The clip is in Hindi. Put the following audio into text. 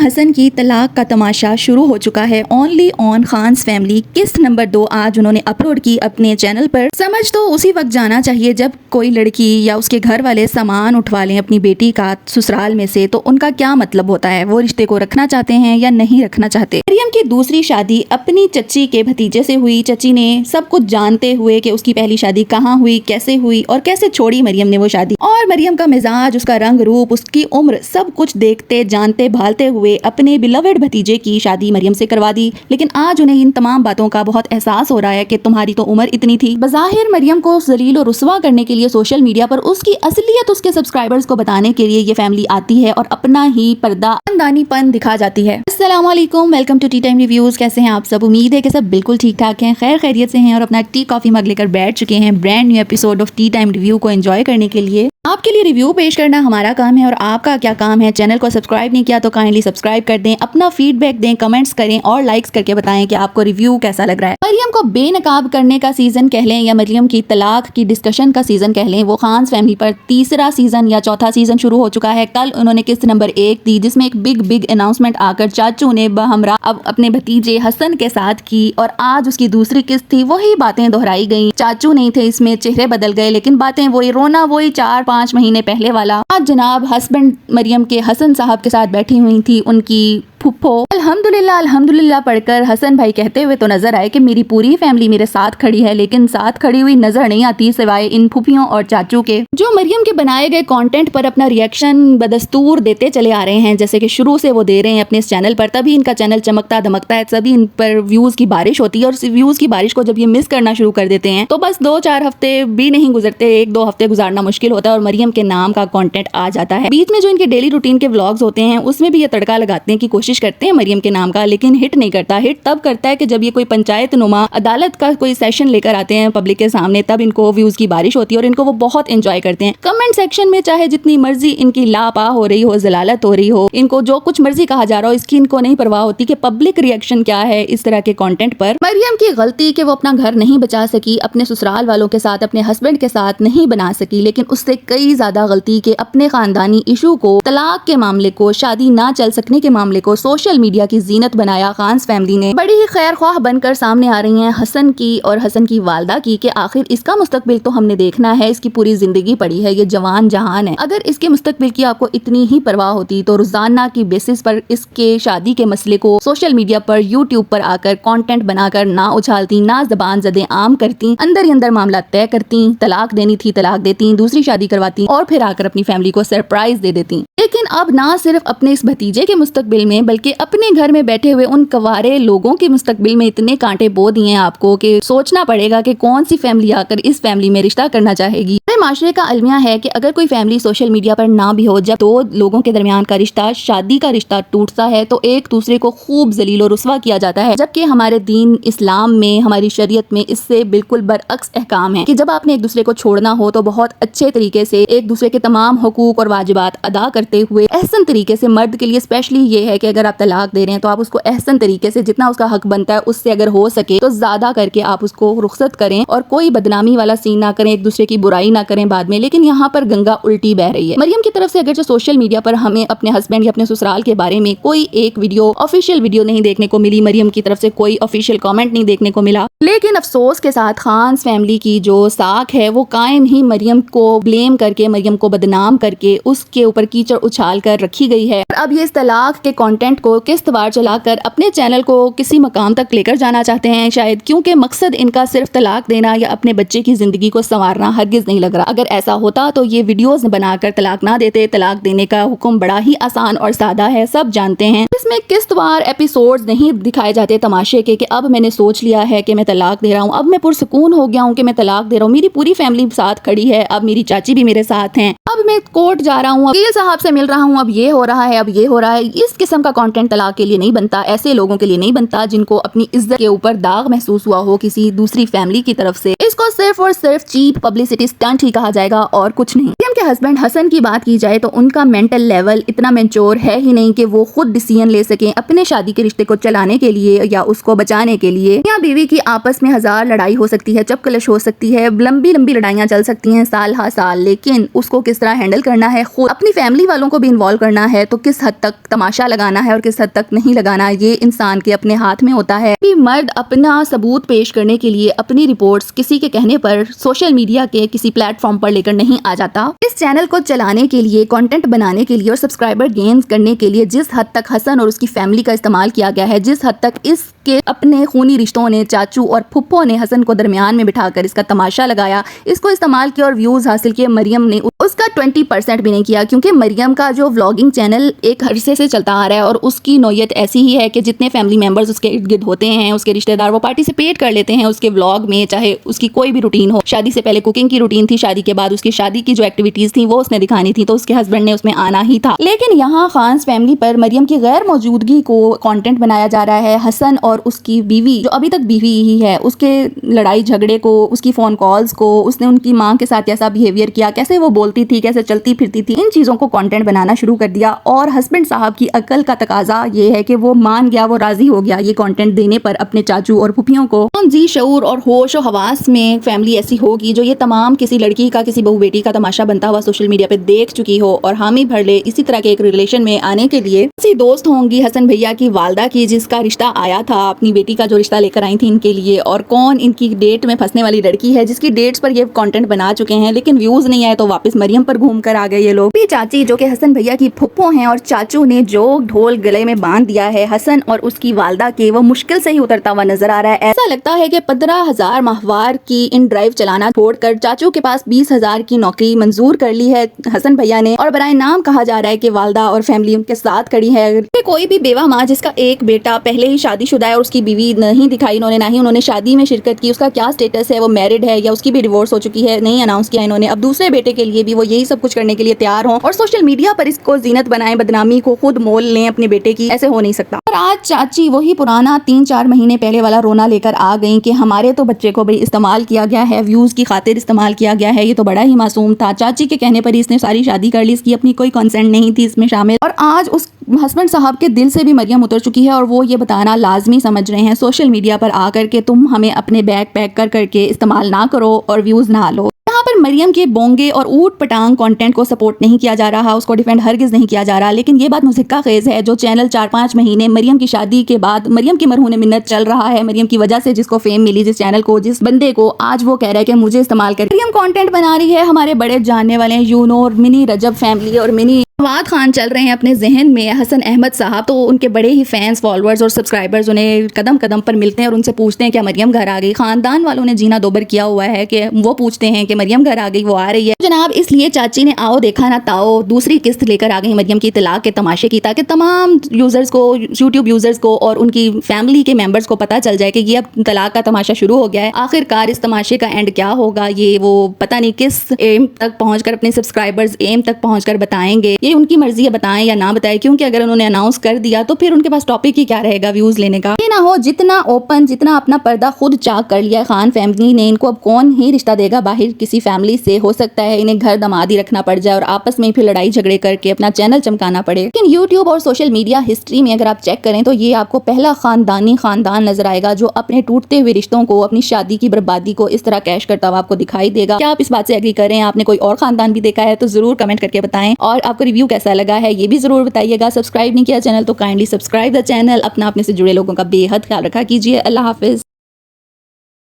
हसन की तलाक का तमाशा शुरू हो चुका है। ओनली ऑन खान्स फैमिली किस्त नंबर 2 आज उन्होंने अपलोड की अपने चैनल पर। समझ तो उसी वक्त जाना चाहिए जब कोई लड़की या उसके घर वाले सामान उठवा लें अपनी बेटी का ससुराल में से, तो उनका क्या मतलब होता है, वो रिश्ते को रखना चाहते हैं या नहीं रखना चाहते। मरियम की दूसरी शादी अपनी चच्ची के भतीजे से हुई। चच्ची ने सब कुछ जानते हुए कि उसकी पहली शादी कहाँ हुई, कैसे हुई और कैसे छोड़ी मरियम ने वो शादी, और मरियम का मिजाज, उसका रंग रूप, उसकी उम्र, सब कुछ देखते जानते भालते हुए अपने बिलवेड भतीजे की शादी मरियम से करवा दी। लेकिन आज उन्हें इन तमाम बातों का बहुत एहसास हो रहा है कि तुम्हारी तो उम्र इतनी थी। बज़ाहिर मरियम को जलील और रुस्वा करने के लिए सोशल मीडिया पर उसकी असलियत उसके सब्सक्राइबर्स को बताने के लिए ये फैमिली आती है और अपना ही पर्दा खानदानीपन दिखा जाती है। अस्सलाम वालेकुम, welcome to tea time reviews. कैसे हैं आप सब? उम्मीद है कि सब बिल्कुल ठीक ठाक हैं, खैर खैरियत से हैं और अपना टी कॉफी मग लेकर बैठ चुके हैं brand new episode of T time review को एंजॉय करने के लिए। आपके लिए रिव्यू पेश करना हमारा काम है और आपका क्या काम है। चैनल को सब्सक्राइब नहीं किया तो काइंडली सब्सक्राइब कर दें, अपना फीडबैक दें, कमेंट्स करें और लाइक्स करके बताएं कि आपको रिव्यू कैसा लग रहा है। मरियम को बेनकाब करने का सीजन कह लें या मरियम की तलाक की डिस्कशन का सीजन कह लें, वो खान्स फैमिली पर तीसरा सीजन या चौथा सीजन शुरू हो चुका है। कल उन्होंने किस्त नंबर 1 दी जिसमें एक बिग अनाउंसमेंट आकर चाचू ने बहमरा अब अपने भतीजे हसन के साथ की, और आज उसकी दूसरी किस्त थी। वही बातें दोहराई गई, चाचू नहीं थे इसमें, चेहरे बदल गए लेकिन बातें वही, रोना वही 4-5 महीने पहले वाला। आज जनाब हस्बैंड मरियम के हसन साहब के साथ बैठी हुई थी उनकी फुप्पो। अल्हम्दुलिल्लाह अल्हम्दुलिल्लाह पढ़कर हसन भाई कहते हुए तो नजर आए कि मेरी पूरी फैमिली मेरे साथ खड़ी है, लेकिन साथ खड़ी हुई नजर नहीं आती सिवाय इन फुफियों और चाचू के, जो मरियम के बनाए गए कंटेंट पर अपना रिएक्शन बदस्तूर देते चले आ रहे हैं, जैसे कि शुरू से वो दे रहे हैं अपने इस चैनल पर। तभी इनका चैनल चमकता धमकता है, तभी इन पर व्यूज की बारिश होती है, और व्यूज की बारिश को जब ये मिस करना शुरू कर देते हैं तो बस 2-4 हफ्ते भी नहीं गुजरते, 1-2 हफ्ते गुजारना मुश्किल होता है और मरियम के नाम का कंटेंट आ जाता है। बीच में जो इनके डेली रूटीन के व्लॉग्स होते हैं उसमें भी ये तड़का लगाते हैं कि कोशिश करते हैं मरियम के नाम का, लेकिन हिट नहीं करता। हिट तब करता है कि जब ये कोई पंचायत नुमा अदालत का कोई सेशन लेकर आते हैं पब्लिक के सामने, तब इनको व्यूज की बारिश होती है और इनको वो बहुत एंजॉय करते हैं। कमेंट सेक्शन में चाहे जितनी मर्जी इनकी लापा हो रही हो, जलालत हो रही हो, इनको जो कुछ मर्जी कहा जा रहा हो, इसकी इनको नहीं परवाह होती कि पब्लिक रिएक्शन क्या है इस तरह के कंटेंट पर। मरियम की गलती कि वो अपना घर नहीं बचा सकी, अपने ससुराल वालों के साथ, अपने हस्बैंड के साथ नहीं बना सकी, लेकिन उससे कई ज्यादा गलती के अपने खानदानी इशू को, तलाक के मामले को, शादी ना चल सकने के मामले को सोशल मीडिया की जीनत बनाया। खान्स फैमिली ने बड़ी ही खैर ख्वाह बनकर सामने आ रही हैं हसन की और हसन की वालदा की कि आखिर इसका मुस्तकबिल तो हमने देखना है, इसकी पूरी जिंदगी पड़ी है, ये जवान जहान है। अगर इसके मुस्तकबिल की आपको इतनी ही परवाह होती तो रोजाना की बेसिस पर इसके शादी के मसले को सोशल मीडिया पर, यूट्यूब पर आकर कंटेंट बनाकर ना उछालती, ना जबान जदे आम करती, अंदर ही अंदर मामला तय करती, तलाक देनी थी तलाक देती, दूसरी शादी करवाती और फिर आकर अपनी फैमिली को सरप्राइज दे देती। लेकिन अब ना सिर्फ अपने इस भतीजे के मुस्तकबिल में बल्कि अपने घर में बैठे हुए उन कवारे लोगों के मुस्तकबिल में इतने कांटे बो दिए हैं आपको कि सोचना पड़ेगा कि कौन सी फैमिली आकर इस फैमिली में रिश्ता करना चाहेगी। माशरे का अलमिया है कि अगर कोई फैमिली सोशल मीडिया पर ना भी हो, जब 2 लोगों के दरमियान का रिश्ता, शादी का रिश्ता टूटता है तो एक दूसरे को खूब जलील और रुस्वा किया जाता है, जबकि हमारे दीन इस्लाम में, हमारी शरीयत में इससे बिल्कुल बरअक्स अहकाम है कि जब आपने एक दूसरे को छोड़ना हो तो बहुत अच्छे तरीके से एक दूसरे के तमाम हुकूक और वाजिबात अदा करते हुए एहसन तरीके से, मर्द के लिए स्पेशली ये है कि अगर आप तलाक दे रहे हैं तो आप उसको एहसन तरीके से, जितना उसका हक बनता है उससे अगर हो सके तो ज्यादा करके आप उसको रुखसत करें और कोई बदनामी वाला सीन ना करें, एक दूसरे की बुराई ना करें बाद में। लेकिन यहाँ पर गंगा उल्टी बह रही है। मरियम की तरफ से अगर जो सोशल मीडिया पर हमें अपने हस्बैंड या अपने ससुराल के बारे में कोई एक वीडियो, ऑफिशियल वीडियो नहीं देखने को मिली, मरियम की तरफ से कोई ऑफिशियल कमेंट नहीं देखने को मिला, लेकिन अफसोस के साथ खान्स फैमिली की जो साख है वो कायम ही मरियम को ब्लेम करके, मरियम को बदनाम करके उसके ऊपर कीचड़ उछाल कर रखी गई है। अब ये इस तलाक के कंटेंट को किस्तवार चलाकर अपने चैनल को किसी मकाम तक लेकर जाना चाहते हैं शायद, क्योंकि मकसद इनका सिर्फ तलाक देना या अपने बच्चे की जिंदगी को संवारना हरगिज नहीं लग रहा। अगर ऐसा होता तो ये वीडियोस बनाकर तलाक ना देते। तलाक देने का हुक्म बड़ा ही आसान और सादा है, सब जानते हैं। इसमें किस्तवार एपिसोड्स नहीं दिखाए जाते तमाशे के कि अब मैंने सोच लिया है कि मैं तलाक दे रहा हूँ, अब मैं पुरसुकून हो गया हूँ कि मैं तलाक दे रहा हूँ, मेरी पूरी फैमिली साथ खड़ी है, अब मेरी चाची भी मेरे साथ हैं, अब मैं कोर्ट जा रहा हूँ, वकील साहब से मिल रहा हूँ, अब ये हो रहा है, अब ये हो रहा है। इस किस्म का कंटेंट तलाक के लिए नहीं बनता, ऐसे लोगों के लिए नहीं बनता जिनको अपनी इज्जत के ऊपर दाग महसूस हुआ हो किसी दूसरी फैमिली की तरफ से। इसको सिर्फ और सिर्फ चीप पब्लिसिटी स्टंट ही कहा जाएगा और कुछ नहीं। मरियम के हस्बैंड हसन की बात की जाए तो उनका मेंटल लेवल इतना मैच्योर है ही नहीं कि वो खुद डिसीजन ले सकें अपने शादी के रिश्ते को चलाने के लिए या उसको बचाने के लिए। या बीवी की आपस में हजार लड़ाई हो सकती है, चपकलश हो सकती है, लंबी लंबी लड़ाइयाँ चल सकती हैं साल हा साल, लेकिन उसको किस तरह हैंडल करना है, खुद अपनी फैमिली वालों को भी इन्वॉल्व करना है, तो किस हद तक तमाशा लगाना है और किस हद तक नहीं लगाना, ये इंसान के अपने हाथ में होता है। कि मर्द अपना सबूत पेश करने के लिए अपनी रिपोर्ट्स किसी के कहने पर सोशल मीडिया के किसी प्लेटफॉर्म पर लेकर नहीं आ जाता। इस चैनल को चलाने के लिए, कंटेंट बनाने के लिए और सब्सक्राइबर गेन करने के लिए जिस हद तक हसन और उसकी फैमिली का इस्तेमाल किया गया है, जिस हद तक इसके अपने खूनी रिश्तों ने, चाचू और फुप्पो ने हसन को दरमियान में बिठाकर इसका तमाशा लगाया, इसको इस्तेमाल किया और व्यूज हासिल किए। मरियम ने उसका 20% भी नहीं किया, क्योंकि मरियम का जो व्लॉगिंग चैनल एक अरसे से चलता आ रहा है और उसकी नौयत ऐसी ही है कि जितने फैमिली मेंबर्स उसके इर्द गिर्द होते हैं, उसके रिश्तेदार, वो पार्टिसिपेट कर लेते हैं उसके व्लॉग में, चाहे उसकी कोई भी रूटीन हो। शादी से पहले कुकिंग की रूटीन थी, शादी के बाद उसकी शादी की जो एक्टिविटीज थी वो उसने दिखानी थी, तो उसके हस्बैंड ने उसमें आना ही था। लेकिन यहाँ खान्स फैमिली पर मरियम की गैर मौजूदगी को कंटेंट बनाया जा रहा है। हसन और उसकी बीवी, जो अभी तक बीवी ही है, उसके लड़ाई झगड़े को, उसकी फोन कॉल्स को, उसने उनकी माँ के साथ कैसा बिहेवियर किया, कैसे वो बोलती थी, कैसे चलती फिरती थी, इन चीजों को कंटेंट बनाना शुरू कर दिया। और हस्बैंड साहब की अकल का तकाजा ये है कि वो मान गया, वो राजी हो गया ये कंटेंट देने पर अपने चाचू और फुफियों को। जी शऊर और होश और हवास में फैमिली ऐसी होगी जो ये तमाम किसी लड़की का, किसी बहू बेटी का तमाशा बनता हुआ सोशल मीडिया पे देख चुकी हो और हामी भर ले इसी तरह के एक रिलेशन में आने के लिए। ऐसी दोस्त होंगी हसन भैया की वालदा की, जिसका रिश्ता आया था, अपनी बेटी का जो रिश्ता लेकर आई थी इनके लिए, और कौन इनकी डेट में फंसने वाली लड़की है जिसकी डेट्स पर ये कंटेंट बना चुके हैं, लेकिन व्यूज नहीं आए तो वापस मरियम पर घूम कर आ गए ये लोग। चाची जो कि हसन भैया की फुप्पो हैं और चाचू ने जो ढोल गले में बांध दिया है हसन और उसकी वालदा के, वो मुश्किल से ही उतरता हुआ नजर आ रहा है। ऐसा लगता है कि 15,000 माहवार की इन ड्राइव चलाना छोड़कर चाचू के पास 20,000 की नौकरी मंजूर कर ली है हसन भैया ने, और बराए नाम कहा जा रहा है कि वालदा और फैमिली उनके साथ खड़ी है। कोई भी बेवा माँ जिसका एक बेटा पहले ही शादीशुदा है और उसकी बीवी नहीं दिखाई इन्होंने, ना ही उन्होंने शादी में शिरकत की, उसका क्या स्टेटस है, वो मैरिड है या उसकी भी डिवोर्स हो चुकी है, नहीं अनाउंस किया इन्होंने। अब दूसरे बेटे के लिए भी वो यही सब कुछ करने के लिए तैयार हो और सोशल मीडिया पर इसको जीनत बनाएं, बदनामी को खुद मोल लें अपने बेटे की, ऐसे हो नहीं सकता। और आज चाची वही पुराना 3-4 महीने पहले वाला रोना लेकर आ गई कि हमारे तो बच्चे को भी इस्तेमाल किया गया है, व्यूज की खातिर इस्तेमाल किया गया है, ये तो बड़ा ही मासूम था। चाची के कहने पर इसने सारी शादी कर ली, इसकी अपनी कोई कंसेंट नहीं थी इसमें शामिल। और आज उस हस्बैंड साहब के दिल से भी मरियम उतर चुकी है और वो ये बताना लाजमी समझ रहे हैं सोशल मीडिया पर आकर के तुम हमें अपने बैग पैक कर करके इस्तेमाल ना करो और व्यूज ना लो। यहाँ पर मरियम के बोंगे और ऊट पटांग कंटेंट को सपोर्ट नहीं किया जा रहा, उसको डिफेंड हरगिज नहीं किया जा रहा, लेकिन ये बात मुझक्का खेज है जो चैनल 4-5 महीने मरियम की शादी के बाद मरियम की मरहूने मिन्नत चल रहा है, मरियम की वजह से जिसको फेम मिली, जिस चैनल को, जिस बंदे को, आज वो कह रहा है कि मुझे इस्तेमाल कर। मरियम कंटेंट बना रही है, हमारे बड़े जानने वाले यूनो और मिनी रजब फैमिली और मिनी फवाद खान चल रहे हैं अपने जहन में। हसन अहमद साहब, तो उनके बड़े ही फैंस, फॉलोअर्स और सब्सक्राइबर्स उन्हें कदम कदम पर मिलते हैं और उनसे पूछते हैं क्या मरियम घर आ गई। खानदान वालों ने जीना दोबर किया हुआ है कि वो पूछते हैं कि मरियम घर आ गई, वो आ रही है जनाब। इसलिए चाची ने आओ देखा ना ताओ दूसरी किस्त लेकर आ गई मरियम की तलाक के तमाशे की, ताकि तमाम यूजर्स को, यूट्यूब यूजर्स को और उनकी फैमिली के मेंबर्स को पता चल जाए कि ये अब तलाक का तमाशा शुरू हो गया है। आखिरकार इस तमाशे का एंड क्या होगा, ये वो पता नहीं किस एम तक पहुंचकर अपने सब्सक्राइबर्स एम तक पहुंचकर बताएंगे। ये उनकी मर्जी है, बताएं या ना बताएं, क्योंकि अगर उन्होंने अनाउंस कर दिया तो फिर उनके पास टॉपिक ही क्या रहेगा व्यूज लेने का। ये ना हो जितना ओपन, जितना अपना पर्दा खुद चाक कर लिया खान फैमिली ने, इनको अब कौन ही रिश्ता देगा बाहर किसी फैमिली से। हो सकता है इन्हें घर दमादी रखना पड़ जाए और आपस में फिर लड़ाई झगड़े करके अपना चैनल चमकाना पड़े। लेकिन यूट्यूब और सोशल मीडिया हिस्ट्री में अगर आप चेक करें तो ये आपको पहला खानदानी खानदान नजर आएगा जो अपने टूटते हुए रिश्तों को, अपनी शादी की बर्बादी को इस तरह कैश करता हुआ आपको दिखाई देगा। क्या आप इस बात से एग्री करें? आपने कोई और खानदान भी देखा है तो जरूर कमेंट करके बताएं, और आपको रिव्यू कैसा लगा है ये भी जरूर बताइएगा। सब्सक्राइब नहीं किया चैनल तो काइंडली सब्सक्राइब द चैनल। अपने से जुड़े लोगों का बेहद ख्याल रखा कीजिए। अल्लाह हाफिज।